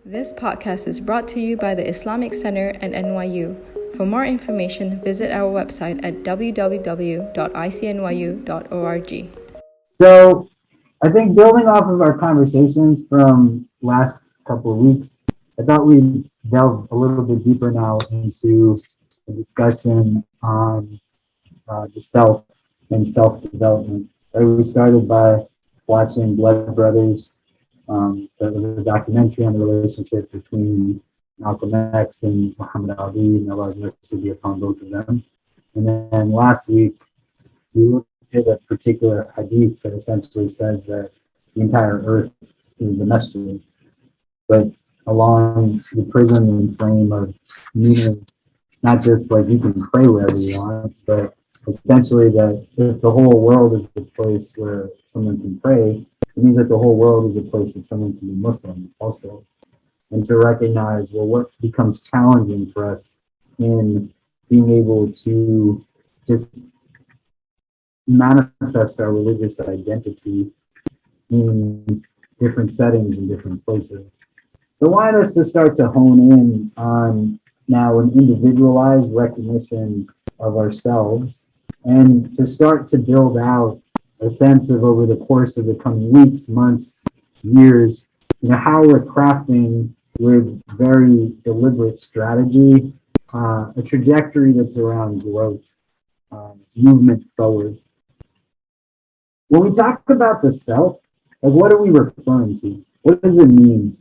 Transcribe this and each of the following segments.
This podcast is brought to you by the Islamic Center and NYU. For more information, visit our website at www.icnyu.org. So I think building off of our conversations from last couple of weeks, I thought we'd delve a little bit deeper now into a discussion on the self and self-development. We started by watching Blood Brothers. That was a documentary on the relationship between Malcolm X and Muhammad Ali, and Allah's mercy be upon both of them. And then last week, we looked at a particular hadith that essentially says that the entire earth is a masjid, but along the prism and frame of meaning, not just like you can pray wherever you want, but essentially that if the whole world is a place where someone can pray, it means that the whole world is a place that someone can be Muslim also. And to recognize, well, what becomes challenging for us in being able to just manifest our religious identity in different settings and different places. I want us to start to hone in on now an individualized recognition of ourselves and to start to build out a sense of over the course of the coming weeks, months, years, how we're crafting with very deliberate strategy, a trajectory that's around growth, movement forward. When we talk about the self, like what are we referring to? What does it mean?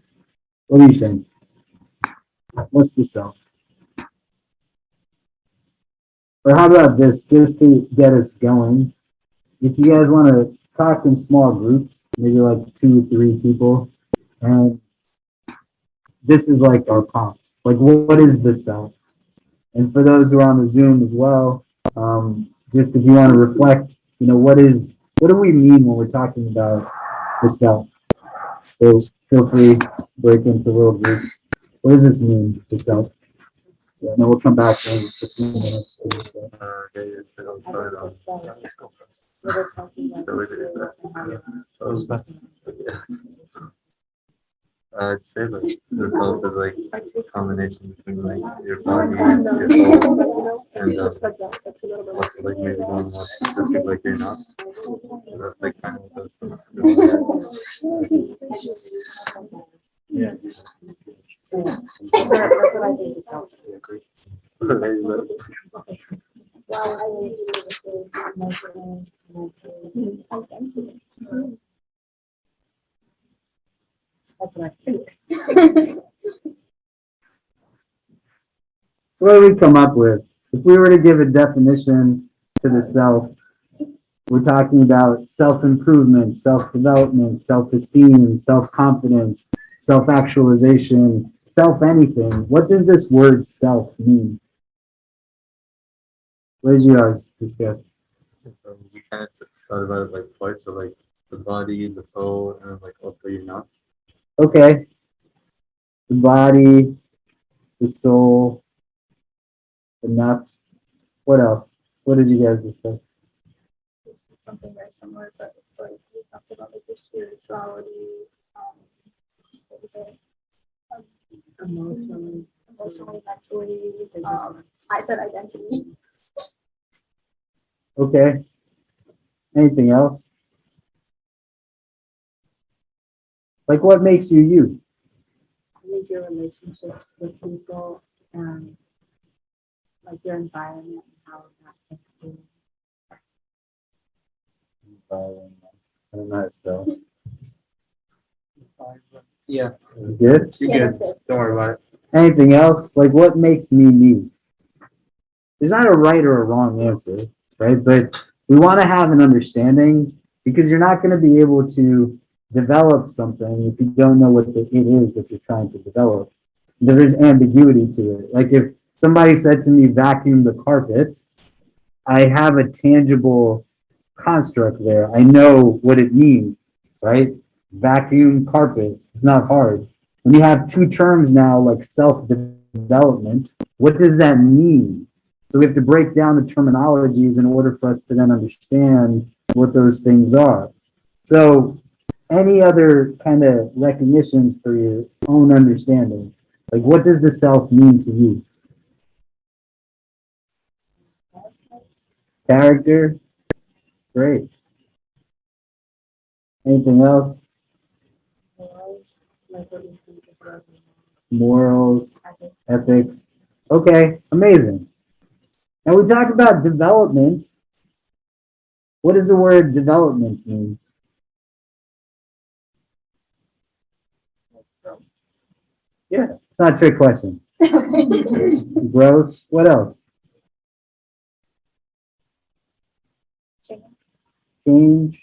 What do you think? What's the self? Or how about this, just to get us going? If you guys want to talk in small groups, maybe like 2 or 3 people, and this is like our prompt. Like, what is the self? And for those who are on the Zoom as well, just if you want to reflect, what do we mean when we're talking about the self? So feel free to break into little groups. What does this mean, the self? Yeah, and then we'll come back in just a few minutes. I'd say like the self is like a combination between like your body and your soul, and like maybe one more specific like you're not. So that's like kind of what those yeah. So that's what I think is self. Well, I identity. That's what I think. What do we come up with? If we were to give a definition to the self, we're talking about self-improvement, self-development, self-esteem, self-confidence, self-actualization, self-anything. What does this word self mean? What did you guys discuss? we kind of thought about it like twice, so like the body, the soul, and like also you're not. Okay. The body, the soul, the nafs. What else? What did you guys discuss? It's something very similar, but it's like we talked about like your spirituality, what was it? Emotionally, mentally. I said identity. Okay. Anything else? Like what makes you you? I think your relationships with people and like your environment and how that affects you. I don't know how to spell. Yeah. Good? Yeah, that's good. Don't worry about it. Anything else? Like what makes me me? There's not a right or a wrong answer, right? But we want to have an understanding because you're not going to be able to develop something if you don't know what it is that you're trying to develop. There is ambiguity to it. Like if somebody said to me, vacuum the carpet, I have a tangible construct there. I know what it means, right? Vacuum carpet. It's not hard. When you have 2 terms now, like self-development, what does that mean? So we have to break down the terminologies in order for us to then understand what those things are. So any other kind of recognitions for your own understanding? Like, what does the self mean to you? Character? Great. Anything else? Morals, like what do you think of love and Morals, ethics? ethics. Okay, amazing. Now we talk about development. What does the word development mean? Yeah, it's not a trick question. Growth. What else? Change.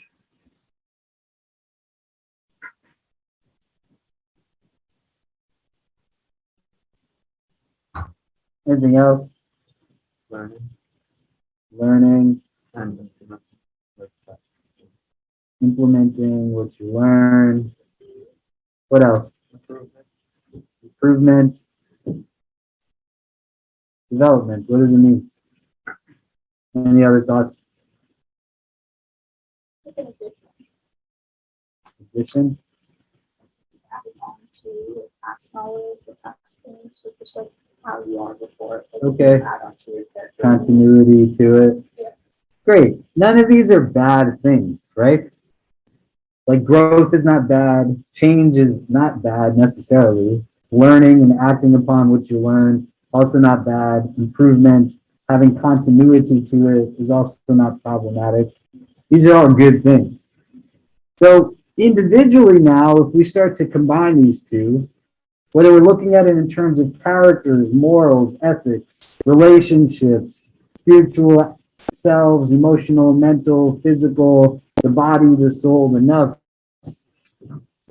Anything else? Learning. Learning, And like that. implementing what you learn. What else? Improvement. Development. What does it mean? Any other thoughts? Addition. Added on to past knowledge or past things, so just like how you are before. Like Okay. Add on to your character. Continuity to it. Yeah. Great. None of these are bad things, right? Like growth is not bad. Change is not bad necessarily. Learning and acting upon what you learn, also not bad. Improvement, having continuity to it is also not problematic. These are all good things. So individually now, if we start to combine these two, whether we're looking at it in terms of characters, morals, ethics, relationships, spiritual selves, emotional, mental, physical, the body, the soul, the nafs.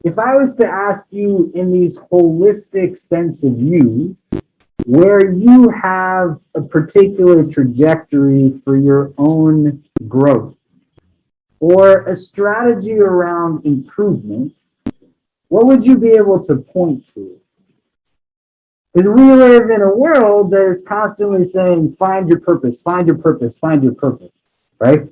If I was to ask you in these holistic sense of you, where you have a particular trajectory for your own growth or a strategy around improvement, what would you be able to point to? Because we live in a world that is constantly saying, find your purpose, find your purpose, find your purpose, right?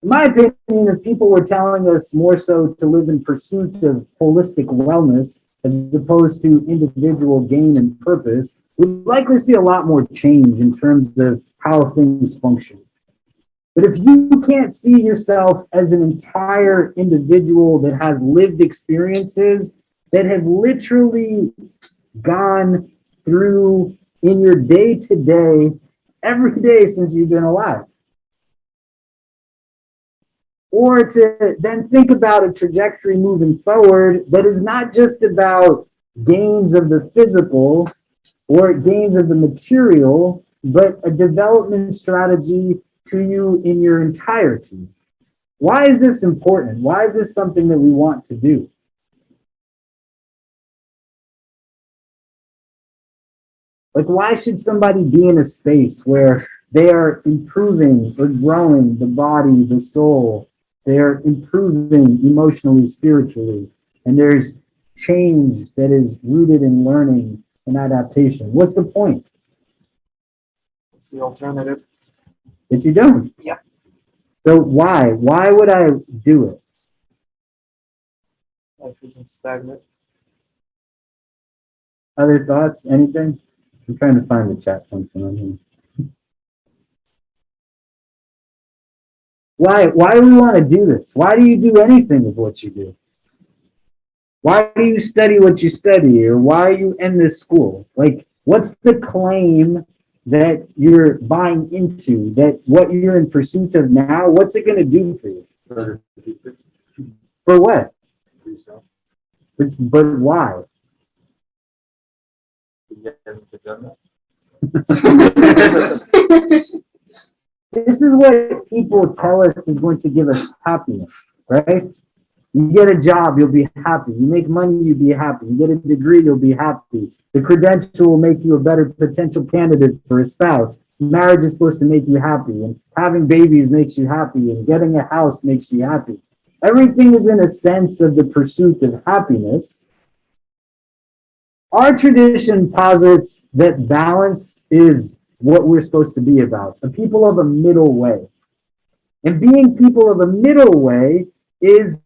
In my opinion, if people were telling us more so to live in pursuit of holistic wellness as opposed to individual gain and purpose, we'd likely see a lot more change in terms of how things function. But if you can't see yourself as an entire individual that has lived experiences that have literally gone through in your day to day, every day since you've been alive. Or to then think about a trajectory moving forward that is not just about gains of the physical or gains of the material, but a development strategy to you in your entirety. Why is this important? Why is this something that we want to do? Like, why should somebody be in a space where they are improving or growing the body, the soul? They are improving emotionally, spiritually, and there's change that is rooted in learning and adaptation. What's the point? It's the alternative. That you don't. Yeah. So why? Why would I do it? Life isn't stagnant. Other thoughts? Anything? I'm trying to find the chat function on here. Why do we want to do this? Why do you do anything of what you do? Why do you study what you study? Or why are you in this school? Like, what's the claim that you're buying into, that what you're in pursuit of now, what's it going to do for you? For what? For yourself. But why? To get the Jannah. This is what people tell us is going to give us happiness, right? You get a job, you'll be happy. You make money, you'll be happy. You get a degree, you'll be happy. The credential will make you a better potential candidate for a spouse. Marriage is supposed to make you happy, and having babies makes you happy, and getting a house makes you happy. Everything is in a sense of the pursuit of happiness. Our tradition posits that balance is what we're supposed to be about, a people of a middle way. And being people of a middle way is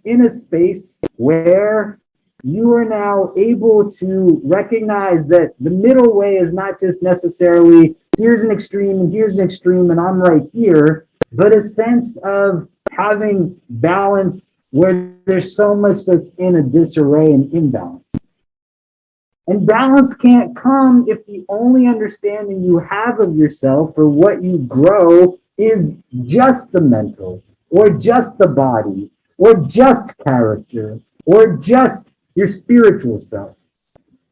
in a space where you are now able to recognize that the middle way is not just necessarily here's an extreme and here's an extreme and I'm right here, but a sense of having balance where there's so much that's in a disarray and imbalance. And balance can't come if the only understanding you have of yourself or what you grow is just the mental, or just the body, or just character, or just your spiritual self.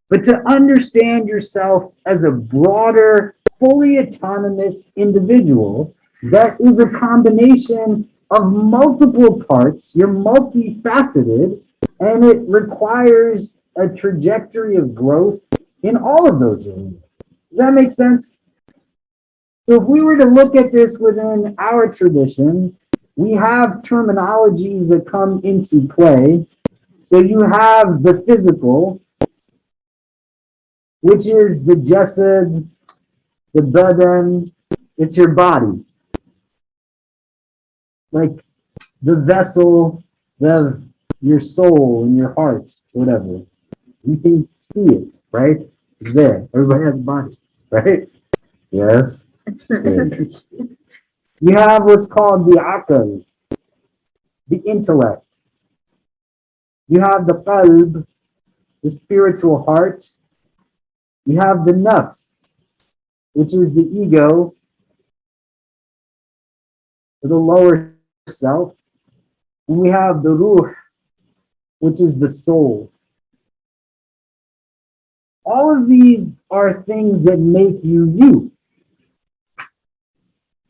But to understand yourself as a broader, fully autonomous individual that is a combination of multiple parts, you're multifaceted, and it requires a trajectory of growth in all of those areas. Does that make sense? So if we were to look at this within our tradition, we have terminologies that come into play. So you have the physical, which is the jasad, the badan, it's your body. Like the vessel, your soul and your heart, whatever. You can see it, right? It's there. Everybody has a body, right? Yes. You have what's called the aql, the intellect. You have the qalb, the spiritual heart. You have the nafs, which is the ego, the lower self. And we have the ruh, which is the soul. All of these are things that make you you.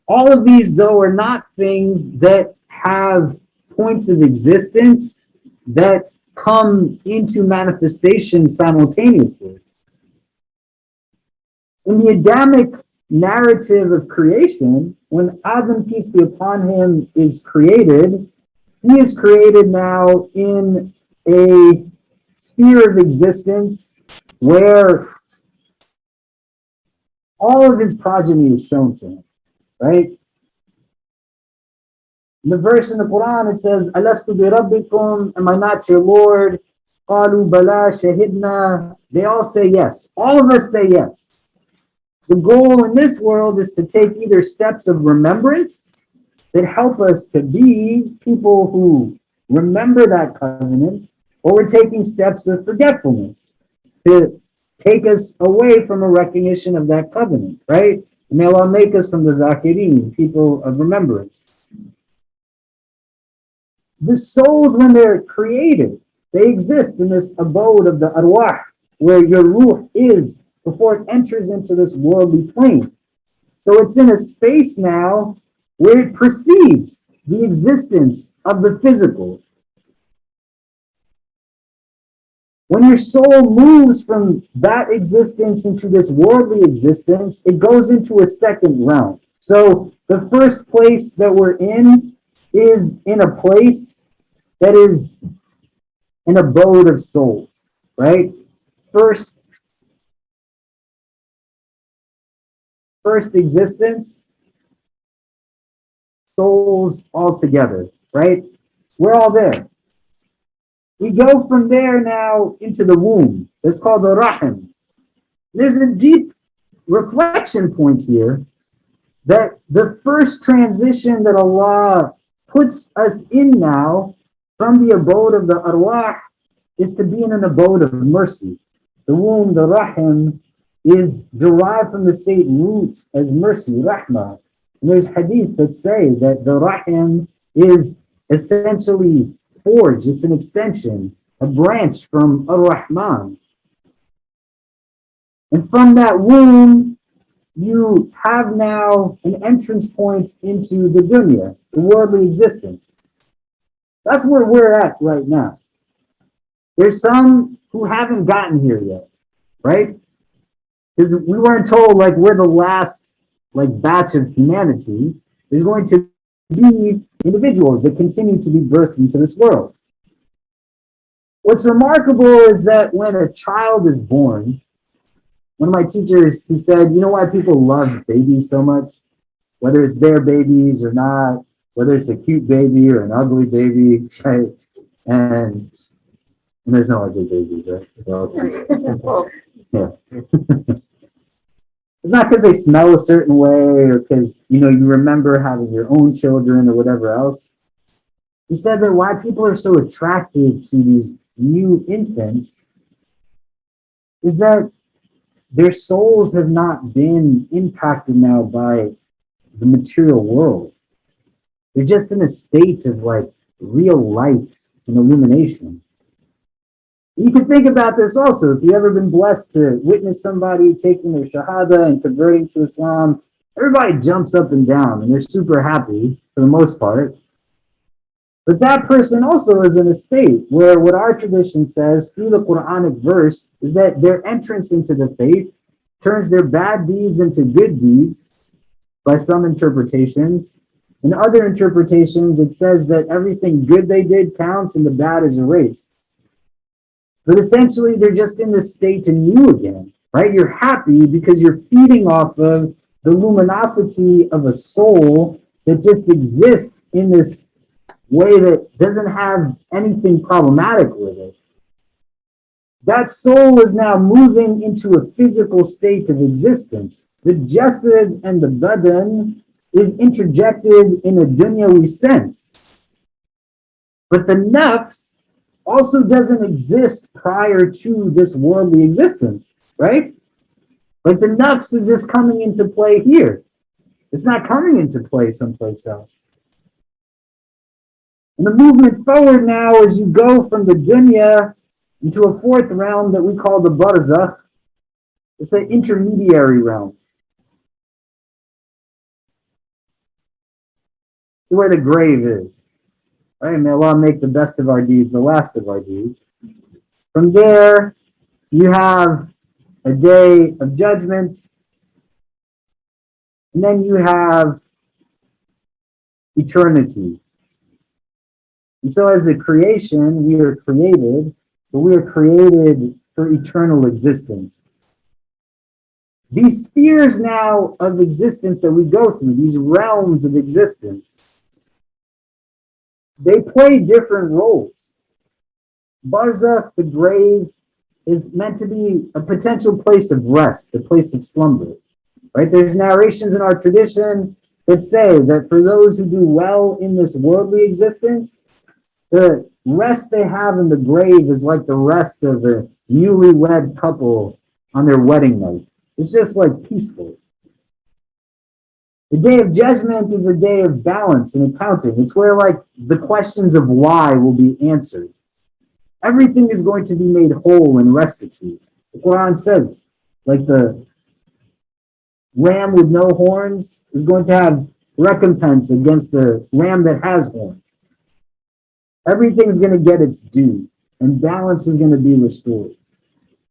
All of these, though, are not things that have points of existence that come into manifestation simultaneously. In the Adamic narrative of creation, when Adam, peace be upon him, is created, he is created now in a sphere of existence where all of his progeny is shown to him, right? In the verse in the Quran, it says, Alastu bi rabbikum, am I not your Lord? Qalu bala shahidna. They all say yes. All of us say yes. The goal in this world is to take either steps of remembrance that help us to be people who remember that covenant, or we're taking steps of forgetfulness to take us away from a recognition of that covenant, right? May Allah make us from the zakirin, people of remembrance. The souls, when they're created, they exist in this abode of the arwah, where your ruh is before it enters into this worldly plane. So it's in a space now where it precedes the existence of the physical. When your soul moves from that existence into this worldly existence, it goes into a second realm. So the first place that we're in is in a place that is an abode of souls, right? First existence, souls all together, right? We're all there. We go from there now into the womb. It's called the rahim. There's a deep reflection point here that the first transition that Allah puts us in now from the abode of the arwah is to be in an abode of mercy. The womb, the rahim, is derived from the same root as mercy, rahmah. And there's hadith that say that the rahim is essentially forged, it's an extension, a branch from Ar-Rahman. And from that womb, you have now an entrance point into the dunya, the worldly existence. That's where we're at right now. There's some who haven't gotten here yet, right? Because we weren't told like we're the last batch of humanity. There's going to be individuals that continue to be birthed into this world. What's remarkable is that when a child is born, one of my teachers, he said, you know why people love babies so much? Whether it's their babies or not, whether it's a cute baby or an ugly baby, right? And there's no ugly babies, right? Yeah. It's not because they smell a certain way or because, you remember having your own children or whatever else. He said that why people are so attracted to these new infants is that their souls have not been impacted now by the material world. They're just in a state of like real light and illumination. You can think about this also. If you've ever been blessed to witness somebody taking their shahada and converting to Islam, everybody jumps up and down and they're super happy for the most part. But that person also is in a state where what our tradition says through the Quranic verse is that their entrance into the faith turns their bad deeds into good deeds by some interpretations. In other interpretations, it says that everything good they did counts and the bad is erased. But essentially, they're just in this state anew again, right? You're happy because you're feeding off of the luminosity of a soul that just exists in this way that doesn't have anything problematic with it. That soul is now moving into a physical state of existence. The jasad and the badan is interjected in a dunyawi sense. But the nafs also doesn't exist prior to this worldly existence, right? Like the nafs is just coming into play here. It's not coming into play someplace else. And the movement forward now as you go from the dunya into a fourth realm that we call the barzakh. It's an intermediary realm. It's where the grave is. Right? May Allah make the best of our deeds the last of our deeds. From there, you have a day of judgment. And then you have eternity. And so as a creation, we are created, but we are created for eternal existence. These spheres now of existence that we go through, these realms of existence, they play different roles. Barzakh, the grave, is meant to be a potential place of rest, a place of slumber. Right? There's narrations in our tradition that say that for those who do well in this worldly existence, the rest they have in the grave is like the rest of a newlywed couple on their wedding night. It's just like peaceful. The day of judgment is a day of balance and accounting. It's where like the questions of why will be answered. Everything is going to be made whole and restituted. The Quran says, like the ram with no horns is going to have recompense against the ram that has horns. Everything's going to get its due, and balance is going to be restored.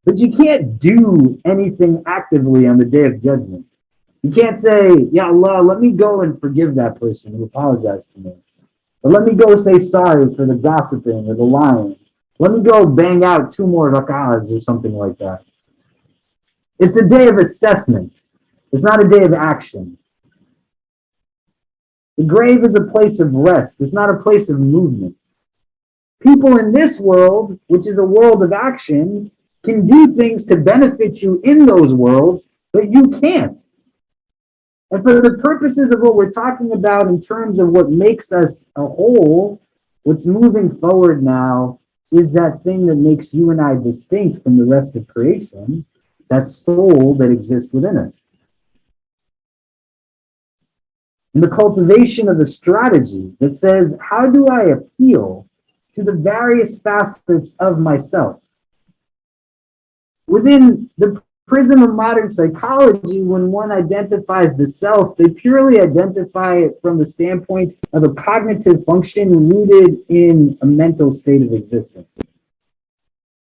But you can't do anything actively on the day of judgment. You can't say, Ya Allah, let me go and forgive that person who apologized to me. Or let me go say sorry for the gossiping or the lying. Let me go bang out 2 more rak'ahs or something like that. It's a day of assessment. It's not a day of action. The grave is a place of rest. It's not a place of movement. People in this world, which is a world of action, can do things to benefit you in those worlds, but you can't. And for the purposes of what we're talking about in terms of what makes us a whole, what's moving forward now is that thing that makes you and I distinct from the rest of creation, that soul that exists within us. And the cultivation of a strategy that says, how do I appeal to the various facets of myself? Within the prism of modern psychology, when one identifies the self, they purely identify it from the standpoint of a cognitive function rooted in a mental state of existence.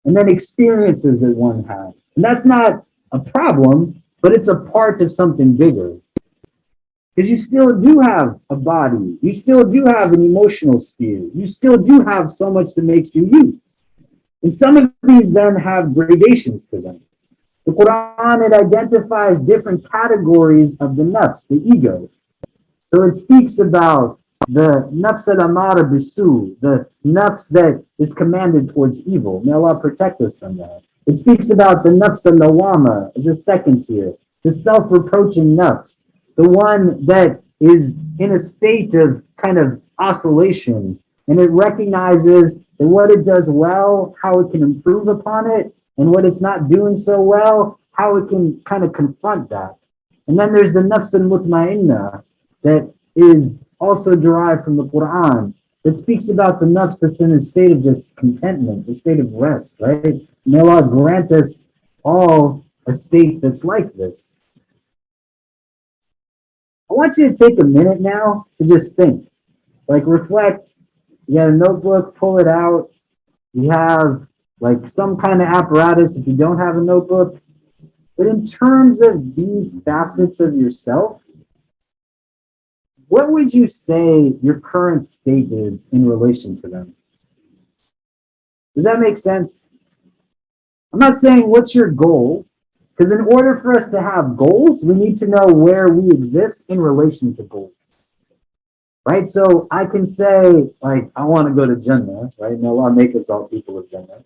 And then experiences that one has. And that's not a problem, but it's a part of something bigger. Because you still do have a body. You still do have an emotional sphere. You still do have so much that makes you you. And some of these then have gradations to them. The Quran, it identifies different categories of the nafs, the ego. So it speaks about the nafs al-amara bisu, the nafs that is commanded towards evil. May Allah protect us from that. It speaks about the nafs al-lawama as a second tier, the self-reproaching nafs, the one that is in a state of kind of oscillation, and it recognizes that what it does well, how it can improve upon it, and what it's not doing so well, how it can kind of confront that. And then there's the nafs al-mutma'inna that is also derived from the Quran. It speaks about the nafs that's in a state of just contentment, a state of rest, right? May Allah grant us all a state that's like this. I want you to take a minute now to just think, like reflect. You got a notebook, pull it out. You have like some kind of apparatus if you don't have a notebook. But in terms of these facets of yourself, what would you say your current state is in relation to them? Does that make sense? I'm not saying what's your goal, because in order for us to have goals, we need to know where we exist in relation to goals. Right? So I can say, like, I want to go to Jannah, right? May Allah make us all people of Jannah.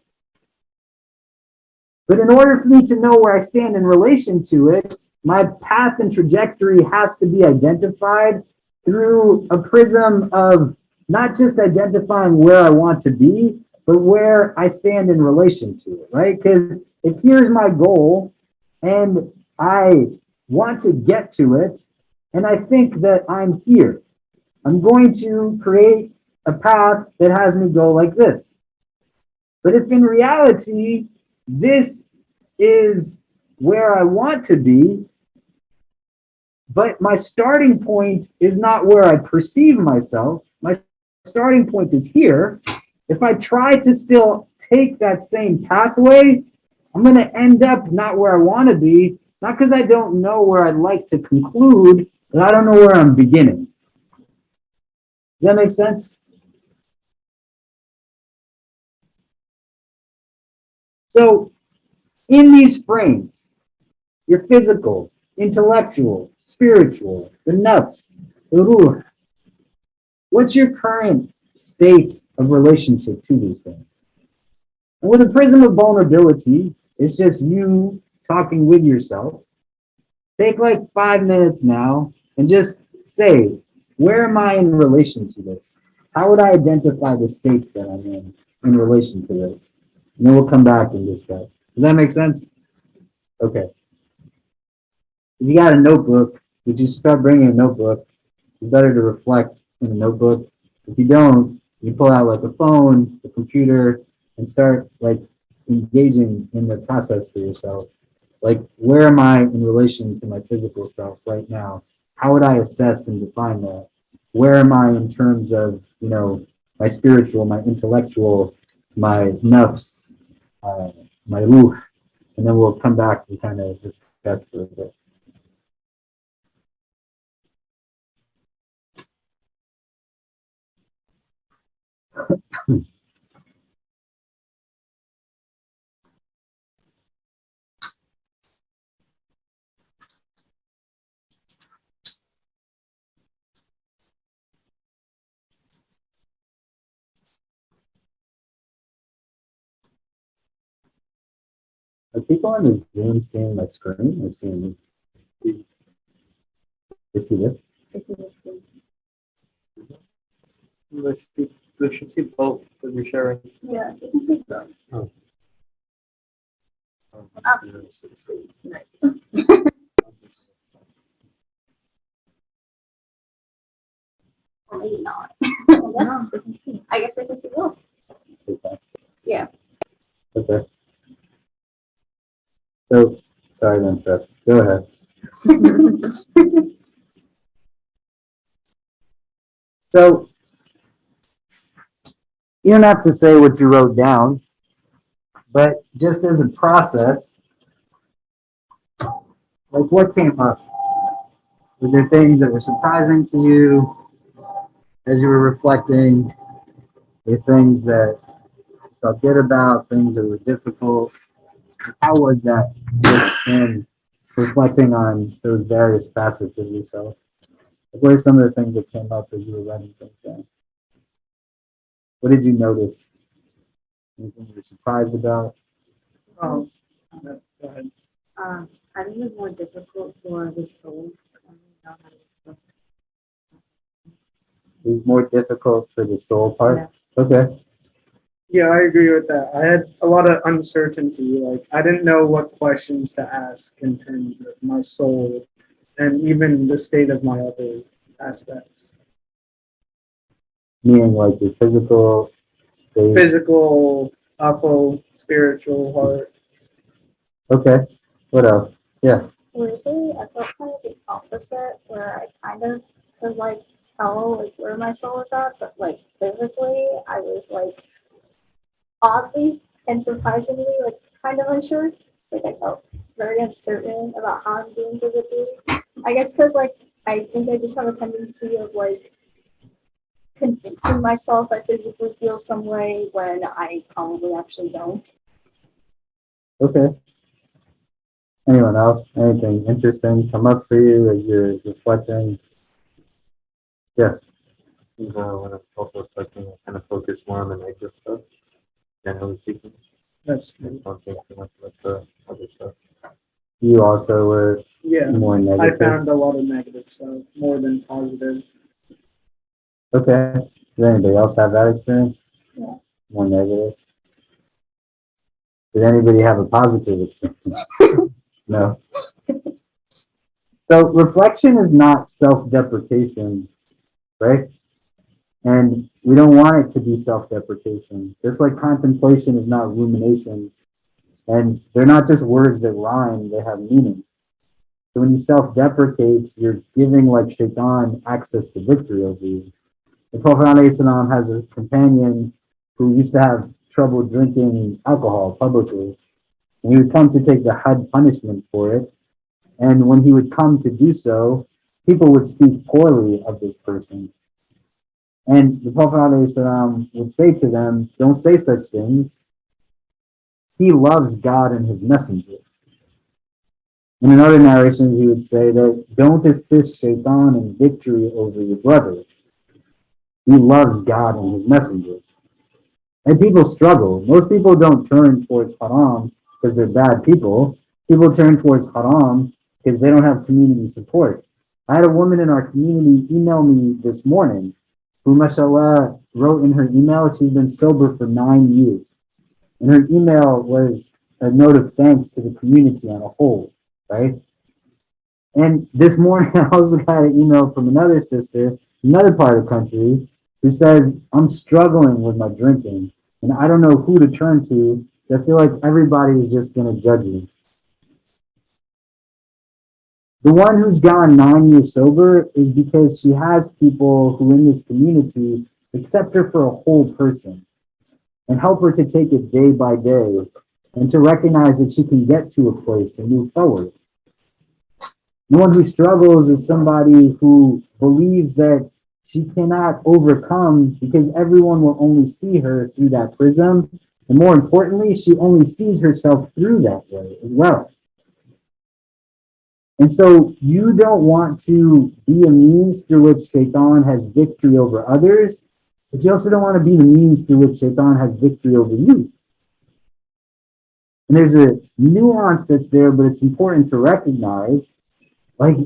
But in order for me to know where I stand in relation to it, my path and trajectory has to be identified through a prism of not just identifying where I want to be, but where I stand in relation to it, right? Because if here's my goal and I want to get to it, and I think that I'm here, I'm going to create a path that has me go like this. But if in reality, this is where I want to be, but my starting point is not where I perceive myself. My starting point is here. If I try to still take that same pathway, I'm going to end up not where I want to be, not because I don't know where I'd like to conclude, but I don't know where I'm beginning. Does that make sense? So, in these frames, your physical, intellectual, spiritual, the nafs, the ruh, what's your current state of relationship to these things? And with a prism of vulnerability, it's just you talking with yourself. Take like 5 minutes now and just say, where am I in relation to this? How would I identify the state that I'm in relation to this? And then we'll come back and discuss. Does that make sense? Okay. If you got a notebook, you just start bringing a notebook. It's better to reflect in a notebook. If you don't, you pull out like a phone, a computer, and start like engaging in the process for yourself. Like, where am I in relation to my physical self right now? How would I assess and define that? Where am I in terms of, my spiritual, my intellectual, my nafs, my ruh? And then we'll come back and kind of discuss for a bit. Are people on the Zoom seeing my screen or seeing me? They see this? They should see both that you're sharing. Yeah, you can see them. Oh. Or maybe not. I guess they can see both. Okay. Yeah. Okay. So, sorry to interrupt. Go ahead. So, you don't have to say what you wrote down, but just as a process, like what came up? Was there things that were surprising to you as you were reflecting? Were things that you felt good about, things that were difficult? How was that just in reflecting on those various facets of yourself? What are some of the things that came up as you were writing things down? What did you notice? Anything you were surprised about? Oh, go ahead. I think it's more difficult for the soul. Know how to It was more difficult for the soul part. Yeah. Okay. Yeah, I agree with that. I had a lot of uncertainty. Like, I didn't know what questions to ask in terms of my soul and even the state of my other aspects. Meaning like your physical state. Physical, upper, spiritual, heart. Okay. What else? Yeah. Weirdly, I felt kind of the opposite, where I kind of could like tell like where my soul was at, but like physically, I was like oddly and surprisingly like kind of unsure. Like I felt very uncertain about how I'm doing physically. I guess because like I think I just have a tendency of like convincing myself I physically feel some way when I probably actually don't. Okay. Anyone else? Anything interesting come up for you as you're reflecting? Yeah. When I'm also reflecting, I kind of focus more on the negative stuff, generally speaking. That's I don't think too much about the other stuff. You also were yeah. more I negative. found a lot of negative stuff more than positive. Okay. Does anybody else have that experience? Yeah. More negative? Did anybody have a positive experience? No. So reflection is not self-deprecation, right? And we don't want it to be self-deprecation. Just like contemplation is not rumination. And they're not just words that rhyme, they have meaning. So when you self-deprecate, you're giving like shaitan access to victory over you. The Prophet ﷺ has a companion who used to have trouble drinking alcohol publicly. And he would come to take the had punishment for it. And when he would come to do so, people would speak poorly of this person. And the Prophet ﷺ would say to them, don't say such things. He loves God and his messenger. And in other narrations, he would say that don't assist shaitan in victory over your brother. He loves God and his messenger. And people struggle. Most people don't turn towards haram because they're bad people. People turn towards haram because they don't have community support. I had a woman in our community email me this morning who, mashallah, wrote in her email she's been sober for 9 years. And her email was a note of thanks to the community on a whole, right? And this morning, I also got an email from another sister, another part of the country, who says, I'm struggling with my drinking, and I don't know who to turn to, so I feel like everybody is just going to judge me. The one who's gone 9 years sober is because she has people who in this community accept her for a whole person and help her to take it day by day and to recognize that she can get to a place and move forward. The one who struggles is somebody who believes that she cannot overcome because everyone will only see her through that prism. And more importantly, she only sees herself through that way as well. And so you don't want to be a means through which shaitan has victory over others, but you also don't want to be the means through which shaitan has victory over you. And there's a nuance that's there, but it's important to recognize, like,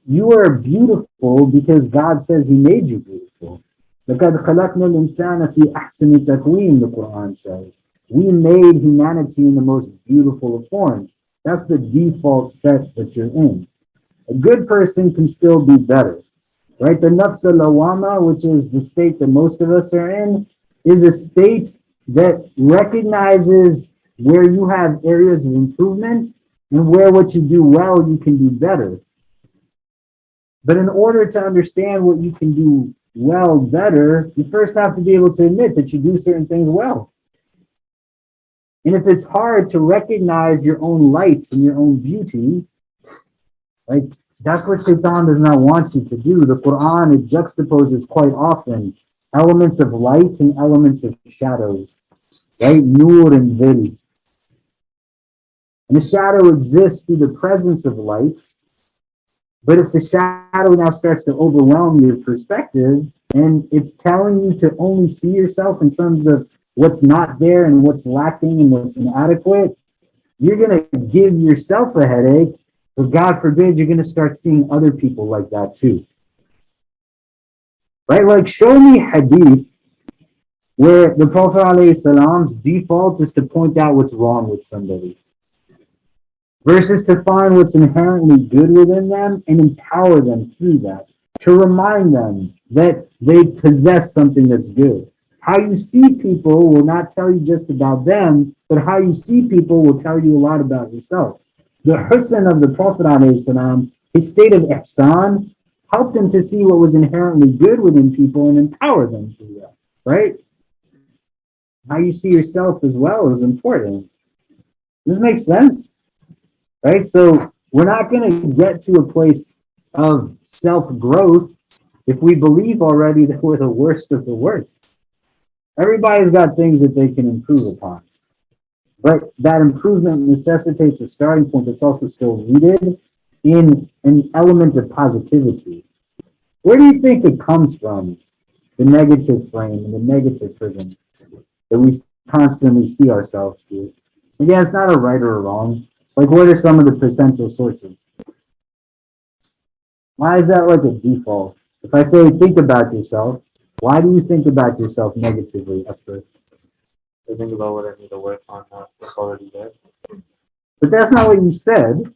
you are beautiful because God says he made you beautiful. لَقَدْ خَلَقْنَا الْإِنسَانَ فِي أَحْسَنِ تَقْوِيمٍ, the Quran says. We made humanity in the most beautiful of forms. That's the default set that you're in. A good person can still be better, right? The nafs al-lawama, which is the state that most of us are in, is a state that recognizes where you have areas of improvement and where what you do well, you can do better. But in order to understand what you can do well better, you first have to be able to admit that you do certain things well. And if it's hard to recognize your own lights and your own beauty, like, that's what shaitan does not want you to do. The Quran, it juxtaposes quite often elements of light and elements of shadows, right? Nur and dhil. And the shadow exists through the presence of light, But if the shadow now starts to overwhelm your perspective and it's telling you to only see yourself in terms of what's not there and what's lacking and what's inadequate, you're going to give yourself a headache. But God forbid, you're going to start seeing other people like that too. Right? Like, show me hadith where the Prophet ﷺ's default is to point out what's wrong with somebody, versus to find what's inherently good within them and empower them through that, to remind them that they possess something that's good. How you see people will not tell you just about them, but how you see people will tell you a lot about yourself. The husn of the Prophet ﷺ, his state of ihsan, helped him to see what was inherently good within people and empower them through that, right? How you see yourself as well is important. Does this make sense? Right? So we're not going to get to a place of self-growth if we believe already that we're the worst of the worst. Everybody's got things that they can improve upon. But that improvement necessitates a starting point that's also still rooted in an element of positivity. Where do you think it comes from, the negative frame and the negative prism that we constantly see ourselves through? Again, it's not a right or a wrong. Like, what are some of the potential sources? Why is that like a default? If I say think about yourself, why do you think about yourself negatively at first? I think about what I need to work on, not what's already there. But that's not what you said.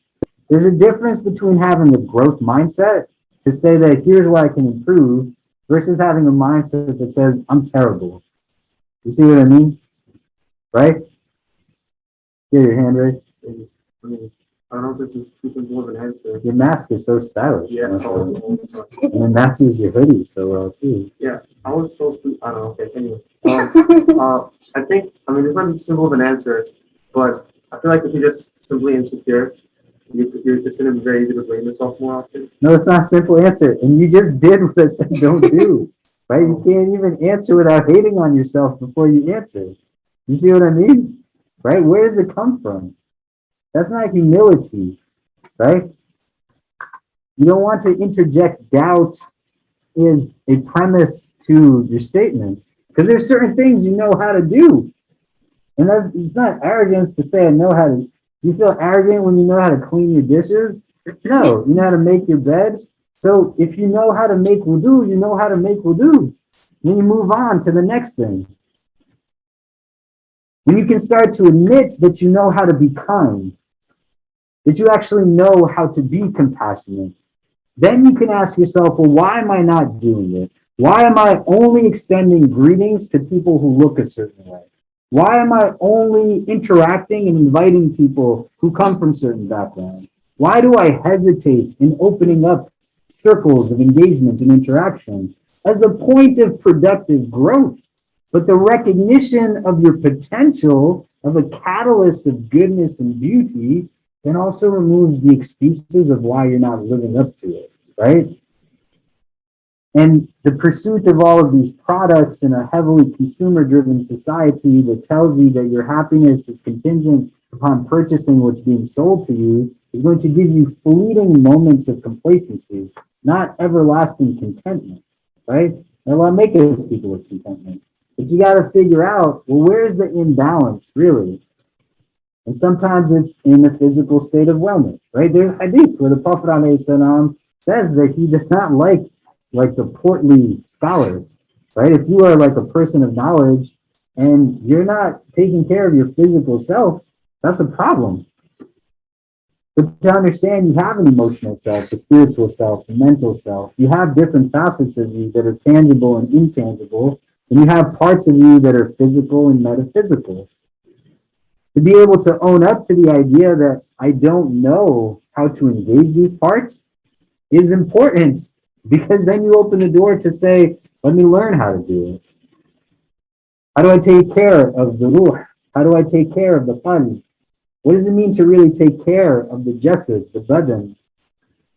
There's a difference between having a growth mindset to say that here's what I can improve versus having a mindset that says I'm terrible. You see what I mean? Right? Get your hand raised. I mean, I don't know if this is too simple of an answer. Your mask is so stylish. Yeah. And it matches your hoodie so well too. Yeah, I was so stupid. I don't know. Okay, anyway. I think, I mean, this might be simple of an answer, but I feel like if you're just simply insecure, you're just going to be very easy to blame yourself more often. No, it's not a simple answer. And you just did what I said don't do. Right? You can't even answer without hating on yourself before you answer. You see what I mean? Right? Where does it come from? That's not humility, right? You don't want to interject doubt is a premise to your statements, because there's certain things you know how to do. And it's not arrogance to say I know how to. Do you feel arrogant when you know how to clean your dishes? No, you know how to make your bed. So if you know how to make wudu, you know how to make wudu. Then you move on to the next thing. When you can start to admit that you know how to be kind, that you actually know how to be compassionate, then you can ask yourself, well, why am I not doing it? Why am I only extending greetings to people who look a certain way? Why am I only interacting and inviting people who come from certain backgrounds? Why do I hesitate in opening up circles of engagement and interaction as a point of productive growth? But the recognition of your potential of a catalyst of goodness and beauty then also removes the excuses of why you're not living up to it, right? And the pursuit of all of these products in a heavily consumer-driven society that tells you that your happiness is contingent upon purchasing what's being sold to you is going to give you fleeting moments of complacency, not everlasting contentment, right? And what make us people with contentment? But you got to figure out, well, where's the imbalance, really? And sometimes it's in the physical state of wellness, right? There's hadith where the Prophet ﷺ says that he does not like the portly scholar, right? If you are like a person of knowledge and you're not taking care of your physical self, that's a problem. But to understand you have an emotional self, a spiritual self, a mental self, you have different facets of you that are tangible and intangible, and you have parts of you that are physical and metaphysical. To be able to own up to the idea that I don't know how to engage these parts is important, because then you open the door to say, let me learn how to do it. How do I take care of the ruh? How do I take care of the qalb? What does it mean to really take care of the jasad, the badan?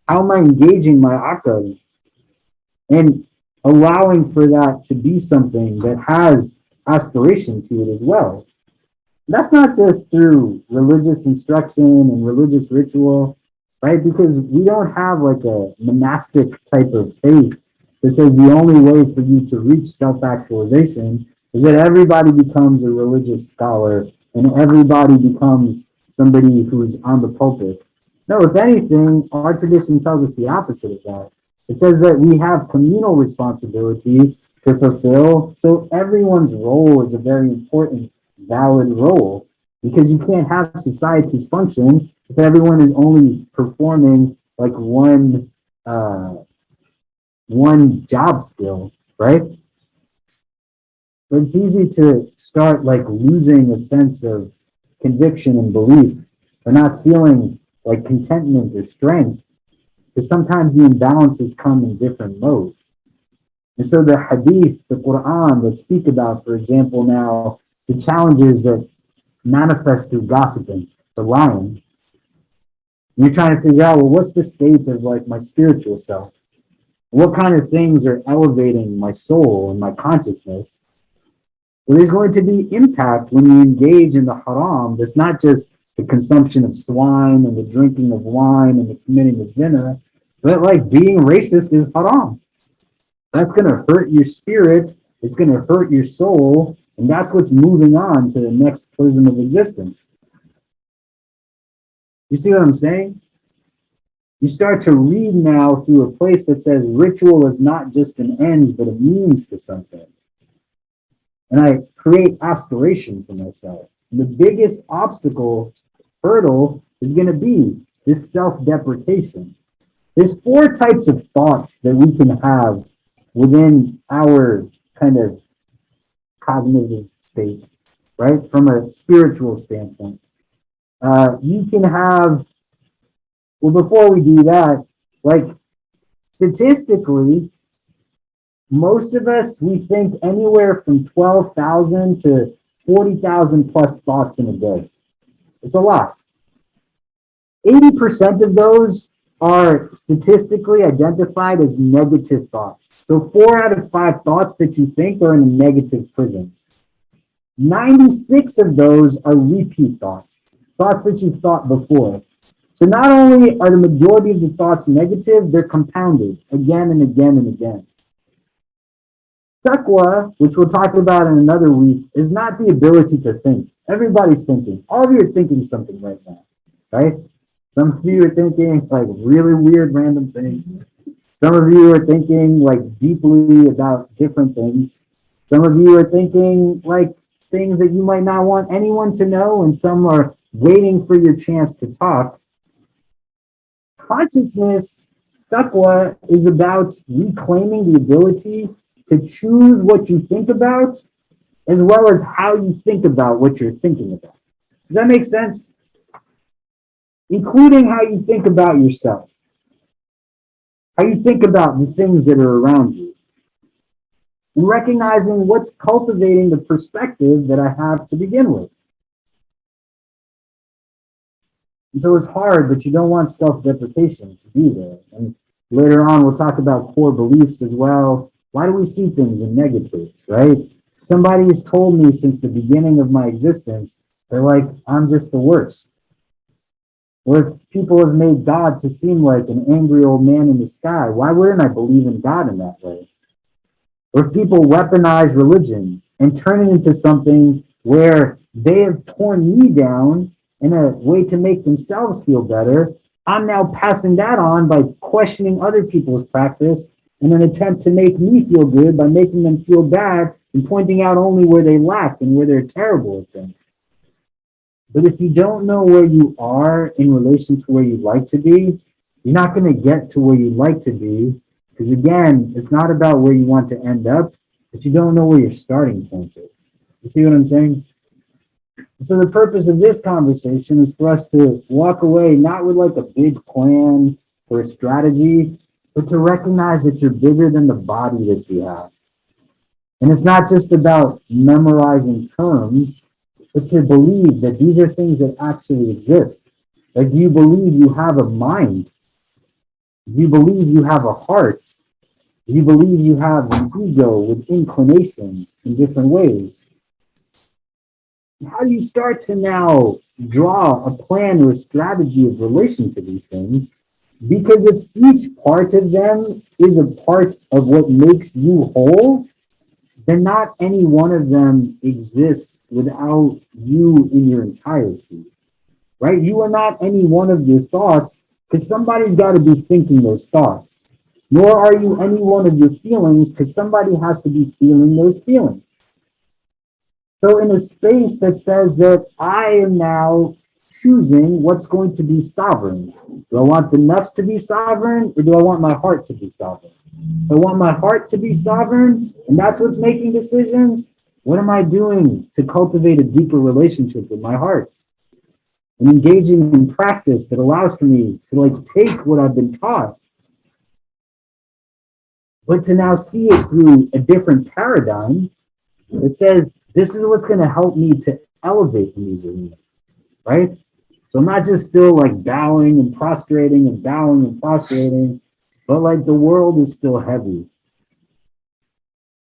How am I engaging my aql? And allowing for that to be something that has aspiration to it as well. That's not just through religious instruction and religious ritual. right? Because we don't have like a monastic type of faith that says the only way for you to reach self-actualization is that everybody becomes a religious scholar and everybody becomes somebody who's on the pulpit. No, if anything, our tradition tells us the opposite of that. It says that we have communal responsibility to fulfill, so everyone's role is a very important, valid role, because you can't have societies function if everyone is only performing like one job skill, right? But it's easy to start like losing a sense of conviction and belief, or not feeling like contentment or strength, because sometimes the imbalances come in different modes. And so the hadith, the Quran that speak about, for example, now the challenges that manifest through gossiping, the lying, you're trying to figure out, well, what's the state of like my spiritual self? What kind of things are elevating my soul and my consciousness? Well, there's going to be impact when you engage in the haram. That's not just the consumption of swine and the drinking of wine and the committing of zina, but like being racist is haram. That's going to hurt your spirit. It's going to hurt your soul. And that's what's moving on to the next prism of existence. You see what I'm saying? You start to read now through a place that says ritual is not just an ends, but a means to something. And I create aspiration for myself. And the biggest obstacle, hurdle, is going to be this self-deprecation. There's 4 types of thoughts that we can have within our kind of cognitive state, right? From a spiritual standpoint. You can have, well, before we do that, like statistically, most of us, we think anywhere from 12,000 to 40,000 plus thoughts in a day. It's a lot. 80% of those are statistically identified as negative thoughts. So 4 out of 5 thoughts that you think are in a negative prism. 96 of those are repeat thoughts, thoughts that you've thought before. So not only are the majority of the thoughts negative, they're compounded again and again and again. Taqwa, which we'll talk about in another week, is not the ability to think. Everybody's thinking. All of you are thinking something right now, right? Some of you are thinking like really weird random things. Some of you are thinking like deeply about different things. Some of you are thinking like things that you might not want anyone to know, and some are waiting for your chance to talk. Consciousness, taqwa, is about reclaiming the ability to choose what you think about, as well as how you think about what you're thinking about. Does that make sense? Including how you think about yourself, how you think about the things that are around you, and recognizing what's cultivating the perspective that I have to begin with. And so it's hard, but you don't want self-deprecation to be there. And later on, we'll talk about core beliefs as well. Why do we see things in negatives, right? Somebody has told me since the beginning of my existence, they're like, I'm just the worst. Or if people have made God to seem like an angry old man in the sky, why wouldn't I believe in God in that way? Or if people weaponize religion and turn it into something where they have torn me down in a way to make themselves feel better, I'm now passing that on by questioning other people's practice in an attempt to make me feel good by making them feel bad and pointing out only where they lack and where they're terrible at things. But if you don't know where you are in relation to where you'd like to be, you're not going to get to where you'd like to be. Because again, it's not about where you want to end up, but you don't know where your starting point is. You see what I'm saying? So the purpose of this conversation is for us to walk away, not with like a big plan or a strategy, but to recognize that you're bigger than the body that you have. And it's not just about memorizing terms, but to believe that these are things that actually exist. Like, do you believe you have a mind? Do you believe you have a heart? Do you believe you have an ego with inclinations in different ways? How do you start to now draw a plan or a strategy of relation to these things, because if each part of them is a part of what makes you whole, then not any one of them exists without you in your entirety, right? You are not any one of your thoughts because somebody's got to be thinking those thoughts. Nor are you any one of your feelings because somebody has to be feeling those feelings. So in a space that says that I am now choosing what's going to be sovereign. Do I want the nafs to be sovereign or do I want my heart to be sovereign? If I want my heart to be sovereign and that's what's making decisions, what am I doing to cultivate a deeper relationship with my heart? And engaging in practice that allows for me to like take what I've been taught, but to now see it through a different paradigm that says, this is what's going to help me to elevate in these arenas, right? So I'm not just still like bowing and prostrating and bowing and prostrating, but like the world is still heavy.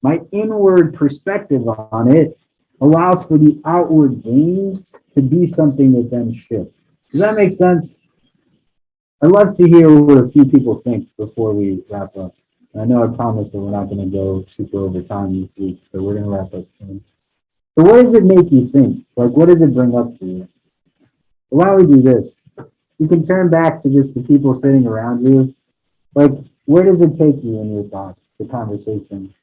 My inward perspective on it allows for the outward gain to be something that then shifts. Does that make sense? I'd love to hear what a few people think before we wrap up. I know I promised that we're not going to go super over time this week, so we're going to wrap up soon. So what does it make you think? Like, what does it bring up for you? Why don't we do this? You can turn back to just the people sitting around you. Like, where does it take you in your thoughts, the conversation?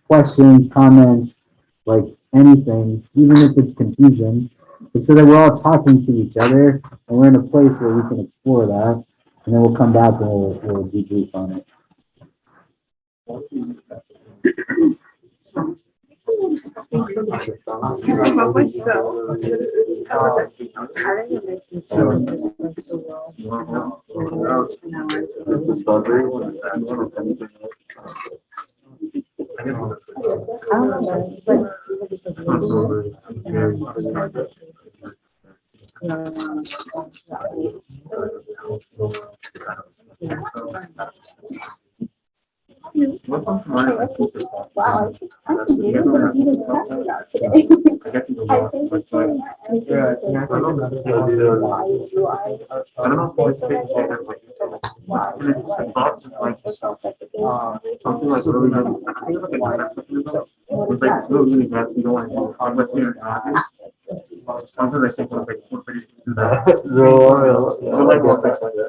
Questions, comments, like anything, even if it's confusion. But so that we're all talking to each other and we're in a place where we can explore that. And then we'll come back and we'll debrief on it. About myself, I think it makes me so interested in the world. And now I don't know, it's like people just Wow, I'm really gonna be the best about today. I think it's like why do I say so many why so self-deprecating? Something like really, it's like really bad. You don't want to something I think like we're pretty do that.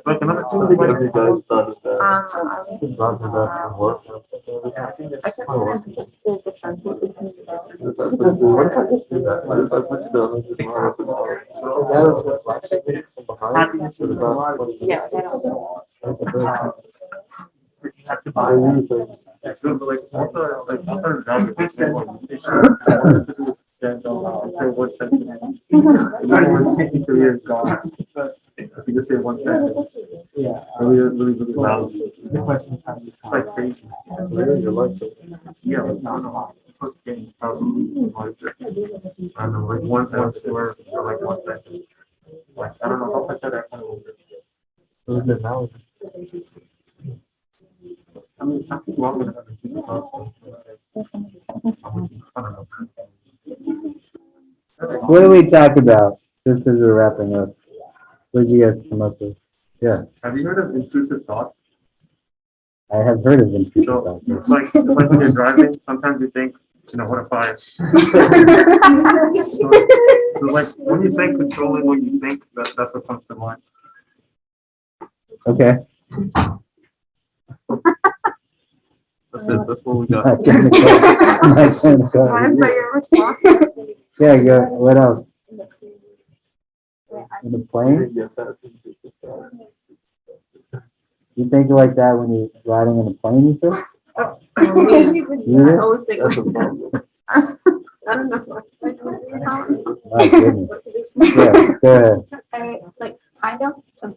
Like another thing that you guys thought is that happiness is you have to buy things. Like also like say one sentence. Everyone's taking career is gone. If you just say one sentence, really loud. It's like crazy. Yeah, like, I don't know. It's supposed to get probably I don't know, like one sentence or like one sentence. Like I don't know how much that kind of will do. Now. I mean, I think wrong with other people. What do we talk about just as we're wrapping up? What did you guys come up with? Yeah. Have you heard of intrusive thoughts? I have heard of intrusive So thoughts. it's like when you're driving, sometimes you think, what if I? So like when you say controlling what you think, that's what comes to mind. Okay. That's it. That's what we got. Yeah, go. What else? In the plane? You think like that when you're riding in a plane, you said? I always think I don't know. My goodness. Yeah, go ahead. I like kind of to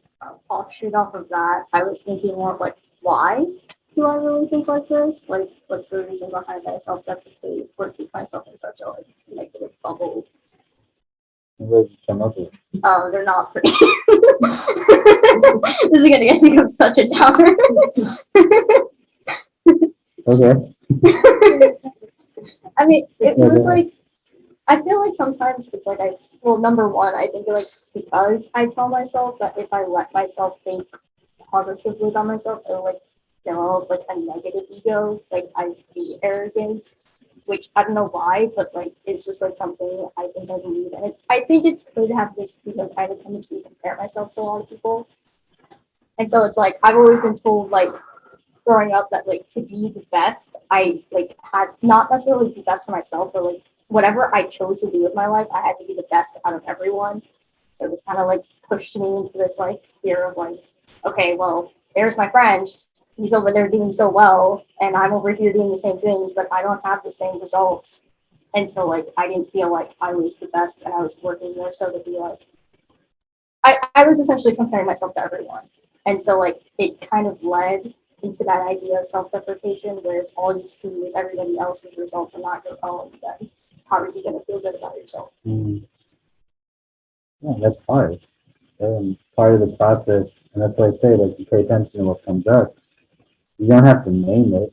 offshoot off of that. I was thinking more of like, why do I really think like this? Like, what's the reason behind that I self-deprecate or keep myself in such a like negative bubble? What did you come up with? Oh, they're not pretty. This is gonna get me such a downer. Okay. I mean, it was like I feel like sometimes it's like I well, number one, I think like because I tell myself that if I let myself think positively about myself, it'll like develop like a negative ego, like I be arrogant, which I don't know why, but like it's just like something I think I believe in. I think it could have this because I have a tendency to compare myself to a lot of people, and so it's like I've always been told like growing up that like to be the best, I like had not necessarily the best for myself, but like whatever I chose to do with my life, I had to be the best out of everyone. So this kind of like pushed me into this like sphere of like, okay, well, there's my friend. He's over there doing so well, and I'm over here doing the same things, but I don't have the same results. And so like I didn't feel like I was the best, and I was working more so to be like I was essentially comparing myself to everyone. And so like it kind of led into that idea of self-deprecation where if all you see is everybody else's results and not your own, then how are you gonna feel good about yourself? Mm. Yeah, that's hard. Part of the process, and that's why I say, like, you pay attention to what comes up. You don't have to name it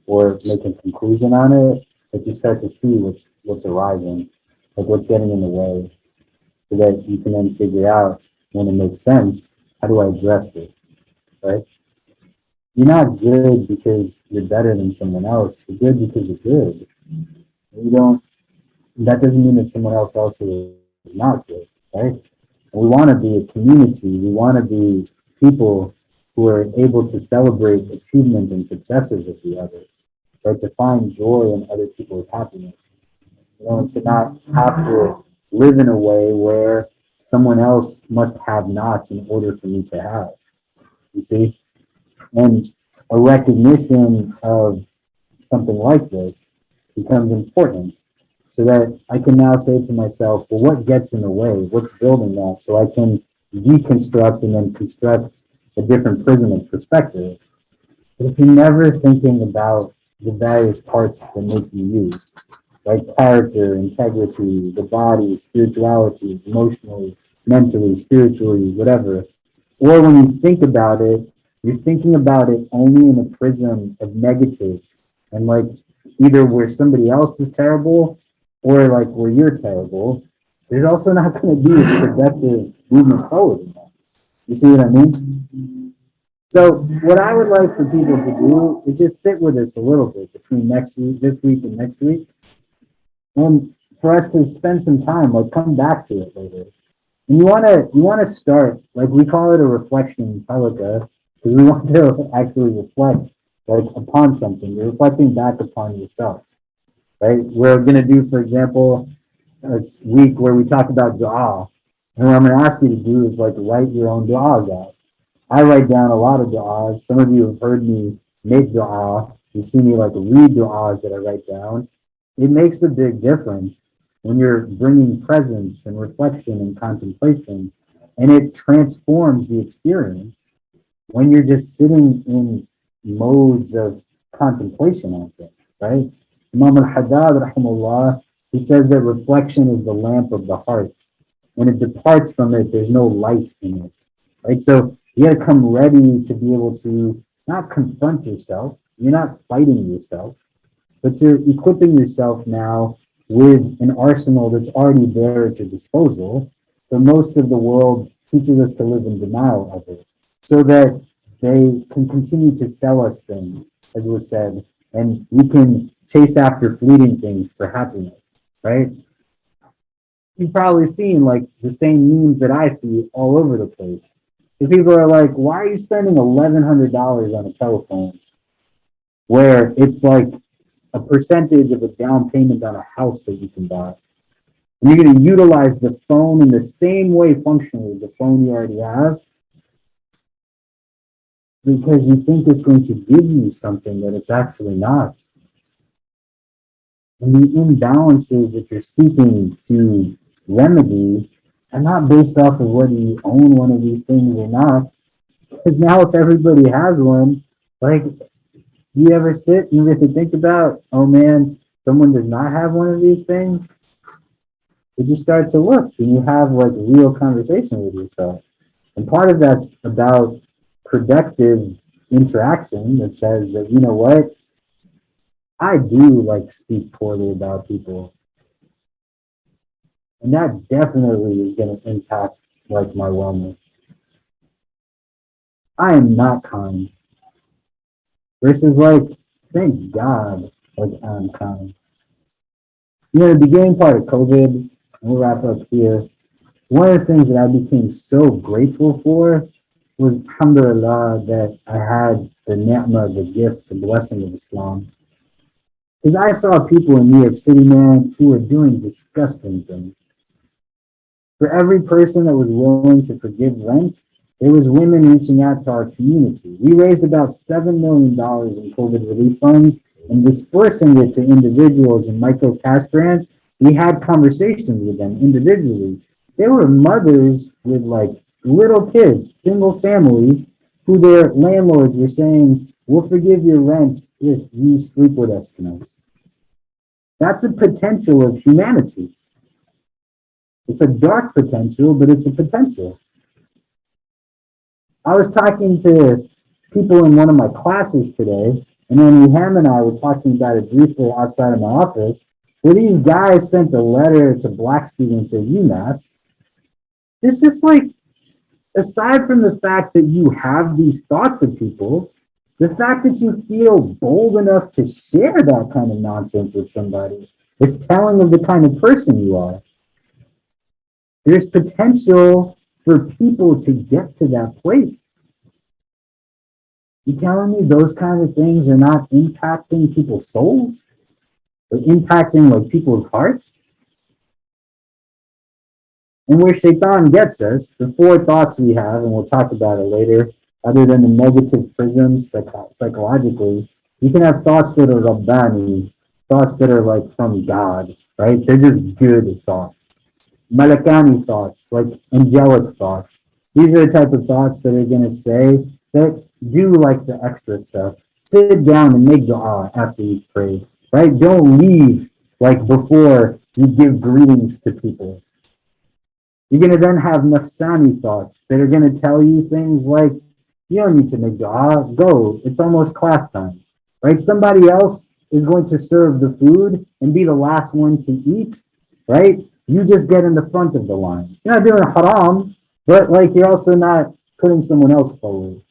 or make a conclusion on it, but you start to see what's arising, like what's getting in the way, so that you can then figure out when it makes sense, how do I address this, right? You're not good because you're better than someone else. You're good because you're good. You don't. That doesn't mean that someone else also is not good, right? We want to be a community. We want to be people who are able to celebrate achievement and successes of the other, right? To find joy in other people's happiness. And to not have to live in a way where someone else must have not in order for me to have. You see? And a recognition of something like this becomes important so that I can now say to myself, well, what gets in the way? What's building that? So I can deconstruct and then construct a different prism of perspective. But if you're never thinking about the various parts that make you you, like character, integrity, the body, spirituality, emotionally, mentally, spiritually, whatever, or when you think about it, you're thinking about it only in a prism of negatives and like either where somebody else is terrible or like where you're terrible, there's also not going to be a productive movement forward. You see what I mean? So what I would like for people to do is just sit with us a little bit between next week, this week, and next week, and for us to spend some time, like come back to it later. And you want to start, like we call it a reflections halaqa, because we want to actually reflect like upon something. You're reflecting back upon yourself, right? We're gonna do, for example, this week where we talk about dua. And what I'm gonna ask you to do is like write your own duas out. I write down a lot of duas. Some of you have heard me make dua. You've seen me like read duas that I write down. It makes a big difference when you're bringing presence and reflection and contemplation, and it transforms the experience when you're just sitting in modes of contemplation on things, right? Imam al-Haddad, rahimahullah, he says that reflection is the lamp of the heart. When it departs from it, there's no light in it, right? So you got to come ready to be able to not confront yourself. You're not fighting yourself, but you're equipping yourself now with an arsenal that's already there at your disposal. But most of the world teaches us to live in denial of it so that they can continue to sell us things, as was said, and we can chase after fleeting things for happiness, right? You've probably seen like the same memes that I see all over the place. The people are like, why are you spending $1,100 on a telephone where it's like a percentage of a down payment on a house that you can buy? And you're going to utilize the phone in the same way functionally as the phone you already have because you think it's going to give you something that it's actually not. And the imbalances that you're seeking to remedy are not based off of whether you own one of these things or not. Because now if everybody has one, like, do you ever sit and really think about, oh man, someone does not have one of these things? But you start to look and you have like real conversation with yourself. And part of that's about productive interaction that says that, you know what, I do like speak poorly about people. And that definitely is going to impact like my wellness. I am not kind. Versus like, thank God, like I'm kind. You know, the beginning part of COVID, and we'll wrap up here. One of the things that I became so grateful for was, alhamdulillah, that I had the ni'mah, the gift, the blessing of Islam. Because I saw people in New York City, man, who were doing disgusting things. For every person that was willing to forgive rent, there was women reaching out to our community. We raised about $7 million in COVID relief funds and dispersing it to individuals in micro cash grants. We had conversations with them individually. There were mothers with like little kids, single families, who their landlords were saying, we'll forgive your rent if you sleep with Eskimos. That's a potential of humanity. It's a dark potential, but it's a potential. I was talking to people in one of my classes today, and then Ham and I were talking about it briefly outside of my office, where these guys sent a letter to black students at UMass. It's just like, aside from the fact that you have these thoughts of people, the fact that you feel bold enough to share that kind of nonsense with somebody is telling of the kind of person you are. There's potential for people to get to that place. You telling me those kind of things are not impacting people's souls? Or impacting like people's hearts? And where Shaitan gets us, the four thoughts we have, and we'll talk about it later, other than the negative prisms psychologically, you can have thoughts that are Rabbani, thoughts that are like from God, right? They're just good thoughts. Malakani thoughts, like angelic thoughts. These are the type of thoughts that are going to say that do like the extra stuff. Sit down and make dua after you've prayed, right? Don't leave like before you give greetings to people. You're going to then have nafsani thoughts that are going to tell you things like, you don't need to make dua, go, it's almost class time, right? Somebody else is going to serve the food and be the last one to eat, right? You just get in the front of the line. You're not doing haram, but like you're also not putting someone else forward.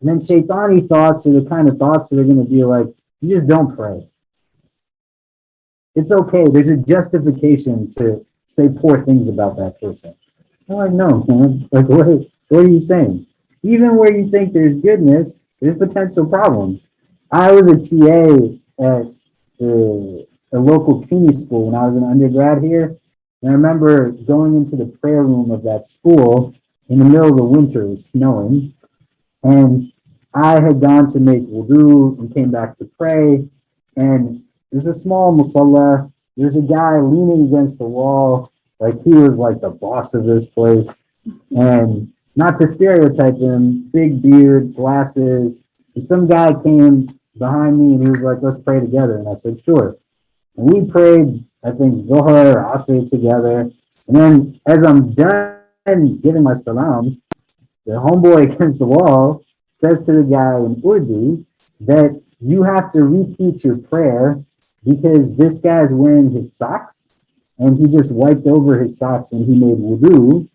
And then shaitani thoughts are the kind of thoughts that are going to be like, you just don't pray. It's okay. There's a justification to say poor things about that person. I'm like, no, man. Like, what are you saying? Even where you think there's goodness, there's potential problems. I was a TA at a local CUNY school when I was an undergrad here. And I remember going into the prayer room of that school in the middle of the winter. It was snowing. And I had gone to make wudu and came back to pray. And there's a small musalla. There's a guy leaning against the wall, like he was like the boss of this place. And not to stereotype him, big beard, glasses. And some guy came behind me and he was like, let's pray together. And I said, sure. And we prayed, I think, Zohar or Asr together. And then as I'm done giving my salams, the homeboy against the wall says to the guy in Urdu that you have to repeat your prayer because this guy's wearing his socks and he just wiped over his socks when he made wudu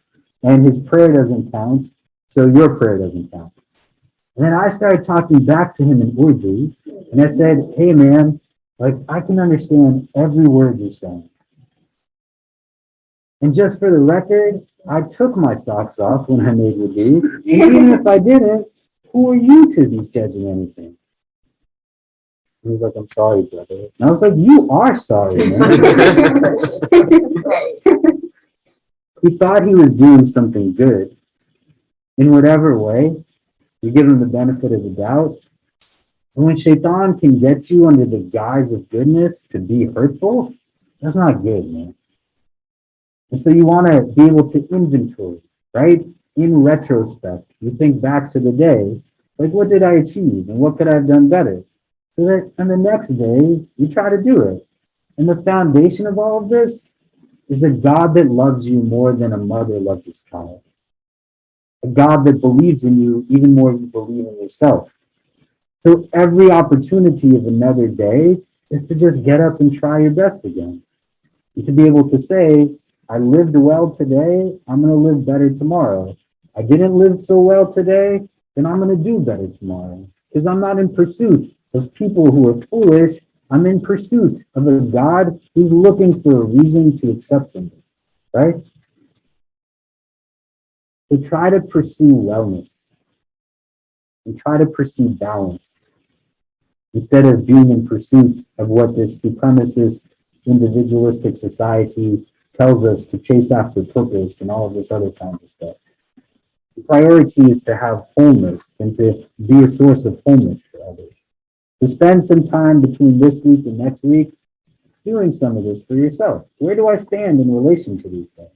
and his prayer doesn't count, so your prayer doesn't count. And then I started talking back to him in Urdu and I said, hey man, like I can understand every word you're saying. And just for the record, I took my socks off when I made wudu. And even if I didn't, who are you to be judging anything? He was like, I'm sorry, brother. And I was like, you are sorry, man. He thought he was doing something good. In whatever way, you give him the benefit of the doubt. And when shaitan can get you under the guise of goodness to be hurtful, that's not good, man. And so you want to be able to inventory, right? In retrospect, you think back to the day, like what did I achieve and what could I have done better? So that on the next day, you try to do it. And the foundation of all of this is a God that loves you more than a mother loves its child. A God that believes in you even more than you believe in yourself. So every opportunity of another day is to just get up and try your best again. And to be able to say, I lived well today, I'm going to live better tomorrow. I didn't live so well today, then I'm going to do better tomorrow. Because I'm not in pursuit of people who are foolish. I'm in pursuit of a God who's looking for a reason to accept him, right? To try to pursue wellness and try to pursue balance instead of being in pursuit of what this supremacist, individualistic society tells us to chase after purpose and all of this other kinds of stuff. The priority is to have wholeness and to be a source of wholeness for others. To spend some time between this week and next week doing some of this for yourself. Where do I stand in relation to these things?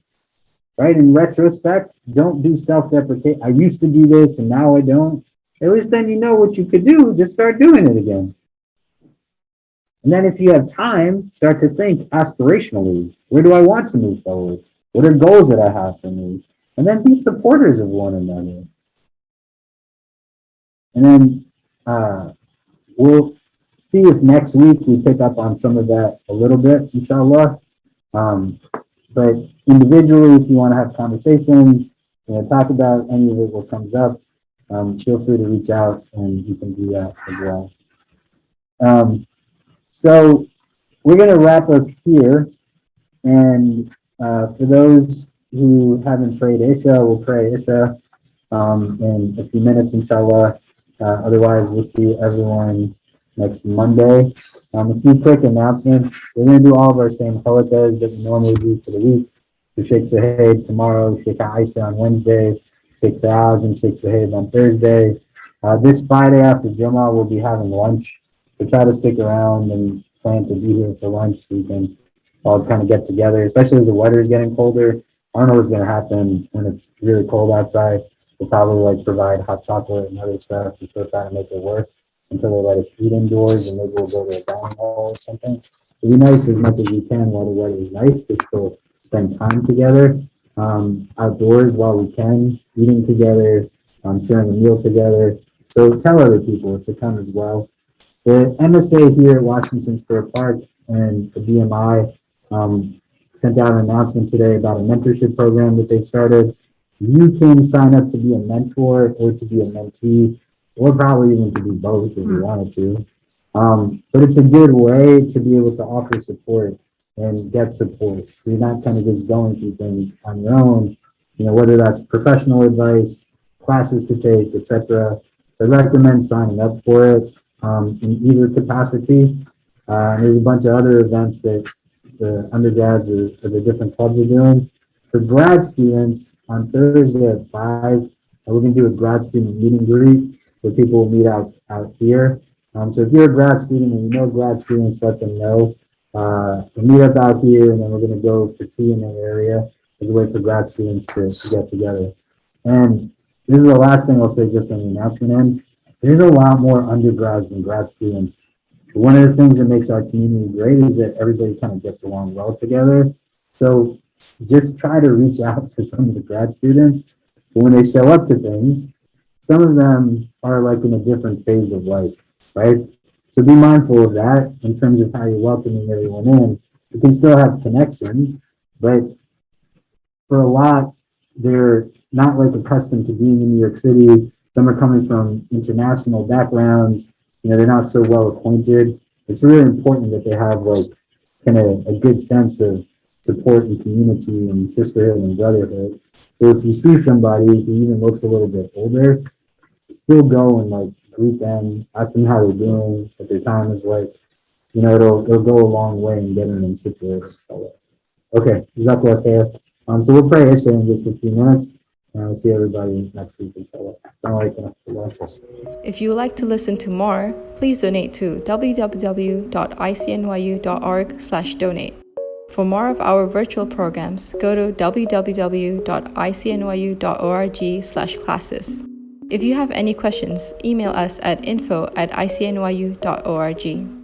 Right? In retrospect, don't do self-deprecate. I used to do this and now I don't. At least then you know what you could do. Just start doing it again. And then if you have time, start to think aspirationally. Where do I want to move forward? What are goals that I have for me? And then be supporters of one another. And then we'll see if next week we pick up on some of that a little bit, inshallah. But individually, if you want to have conversations, talk about any of it, what comes up, feel free to reach out and you can do that as well. So we're going to wrap up here. And for those who haven't prayed Isha, we'll pray Isha in a few minutes, inshallah. Otherwise, we'll see everyone next Monday. A few quick announcements. We're going to do all of our same halaqas that we normally do for the week. So Sheikh Sahib tomorrow, Sheikh Aisha on Wednesday, Sheikh Faraz and Sheikh Sahib on Thursday. This Friday after Jummah, we'll be having lunch. So try to stick around and plan to be here for lunch so we can all kind of get together, especially as the weather is getting colder. I don't know what's going to happen when it's really cold outside. We'll probably provide hot chocolate and other stuff and still try to make it work until they let us eat indoors, and maybe we'll go to a dining hall or something. It'd be nice as much as we can while the weather is nice to still spend time together, outdoors while we can, eating together, sharing a meal together. So tell other people to come as well. The MSA here at Washington Square Park and the BMI sent out an announcement today about a mentorship program that they've started. You can sign up to be a mentor or to be a mentee, or probably even to do both if you wanted to. But it's a good way to be able to offer support and get support. So you're not kind of just going through things on your own, whether that's professional advice, classes to take, etc. I recommend signing up for it in either capacity. There's a bunch of other events that the undergrads or the different clubs are doing. For grad students, on Thursday at 5, we're going to do a grad student meet and greet where people will meet out here. So if you're a grad student and you know grad students, let them know. We'll meet up out here, and then we're going to go for tea in the area as a way for grad students to get together. And this is the last thing I'll say just on the announcement end. There's a lot more undergrads than grad students. One of the things that makes our community great is that everybody kind of gets along well together. So just try to reach out to some of the grad students. But when they show up to things, some of them are in a different phase of life, right? So be mindful of that in terms of how you're welcoming everyone in. You can still have connections, but for a lot, they're not accustomed to being in New York City. Some are coming from international backgrounds. They're not so well acquainted. It's really important that they have kind of a good sense of support and community and sisterhood and brotherhood. So if you see somebody who even looks a little bit older, still go and greet them, ask them how they're doing, what their time is like. It'll go a long way in getting them situated. Okay, Jazakallah khair. So we'll pray Isha in just a few minutes, and we'll see everybody next week, inshallah. If you would like to listen to more, please donate to www.icnyu.org/donate. For more of our virtual programs, go to www.icnyu.org/classes. If you have any questions, email us at info@icnyu.org.